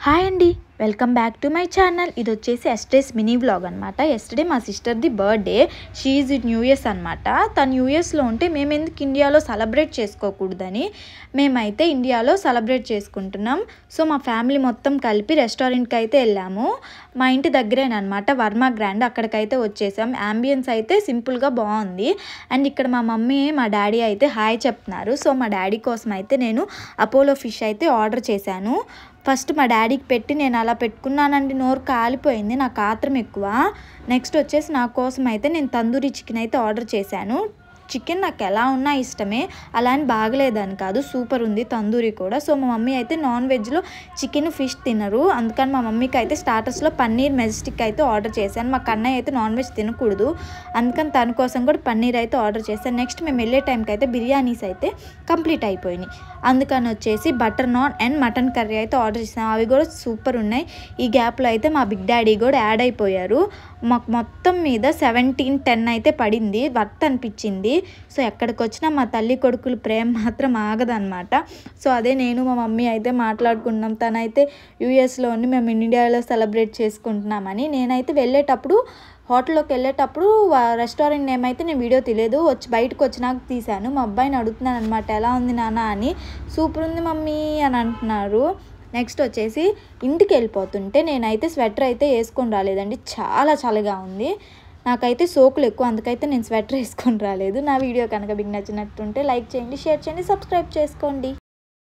Hi అండి, welcome back to my channel. ఇది వచ్చేసి ఎస్టేస్ మినీ వ్లాగ్ అనమాట. ఎస్టర్డే మా సిస్టర్ది birthday, she is in US అనమాట. తను యూఎస్లో ఉంటే మేము ఎందుకు ఇండియాలో సెలబ్రేట్ చేసుకోకూడదని మేమైతే ఇండియాలో సెలబ్రేట్ చేసుకుంటున్నాం. సో మా ఫ్యామిలీ మొత్తం కలిపి రెస్టారెంట్కి అయితే వెళ్ళాము. మా ఇంటి దగ్గరేనమాట వర్మ గ్రాండ్, అక్కడికైతే వచ్చేసాం. యాంబియన్స్ అయితే సింపుల్గా బాగుంది. అండ్ ఇక్కడ మా మమ్మీ మా డాడీ అయితే హాయ్ చెప్తున్నారు. సో మా డాడీ కోసం అయితే నేను అపోలో ఫిష్ అయితే ఆర్డర్ చేశాను. ఫస్ట్ మా డాడీకి పెట్టి నేను అలా పెట్టుకున్నానండి, నోరు కాలిపోయింది, నాకు ఆత్రం ఎక్కువ. నెక్స్ట్ వచ్చేసి నా కోసం అయితే నేను తందూరి చికెన్ అయితే ఆర్డర్ చేశాను. చికెన్ నాకు ఎలా ఉన్నా ఇష్టమే, అలా అని బాగలేదని కాదు, సూపర్ ఉంది తందూరి కూడా. సో మా మమ్మీ అయితే నాన్ వెజ్లో చికెన్ ఫిష్ తినరు, అందుకని మా మమ్మీకి అయితే స్టార్టర్స్లో పన్నీర్ మెజెస్టిక్ అయితే ఆర్డర్ చేశాను. మా కన్నయ్య అయితే నాన్ వెజ్ తినకూడదు, అందుకని తన కోసం కూడా పన్నీర్ అయితే ఆర్డర్ చేశాను. నెక్స్ట్ మేము వెళ్ళే టైంకి అయితే బిర్యానీస్ అయితే కంప్లీట్ అయిపోయినాయి, అందుకని వచ్చేసి butter non and mutton curry అయితే ఆర్డర్ చేసాను. అవి కూడా సూపర్ ఉన్నాయి. ఈ గ్యాప్లో అయితే మా బిగ్ డాడీ కూడా యాడ్ అయిపోయారు. మాకు మొత్తం మీద 17-10 అయితే పడింది, వర్త్ అనిపించింది. సో ఎక్కడికి వచ్చినా మా తల్లి కొడుకులు ప్రేమ మాత్రం ఆగదనమాట. సో అదే నేను మా మమ్మీ అయితే మాట్లాడుకున్నాం. తనైతే యూఎస్లో ఉండి మేము ఇండియాలో సెలబ్రేట్ చేసుకుంటున్నామని. నేనైతే వెళ్ళేటప్పుడు హోటల్లోకి వెళ్ళేటప్పుడు రెస్టారెంట్ నేమ్ అయితే నేను వీడియో తీయలేదు, బయటకు వచ్చినాక తీశాను. మా అబ్బాయిని అడుగుతున్నాను అనమాట, ఎలా ఉంది నాన్న అని. సూపర్ ఉంది మమ్మీ అని అంటున్నారు. నెక్స్ట్ వచ్చేసి ఇంటికి వెళ్ళిపోతుంటే నేనైతే స్వెటర్ అయితే వేసుకొని రాలేదండి, చాలా చలిగా ఉంది. నాకైతే సోకులు ఎక్కువ, అందుకైతే నేను స్వెటర్ వేసుకొని రాలేదు. నా వీడియో కనుక మీకు నచ్చినట్టుంటే లైక్ చేయండి, షేర్ చేయండి, సబ్స్క్రైబ్ చేసుకోండి.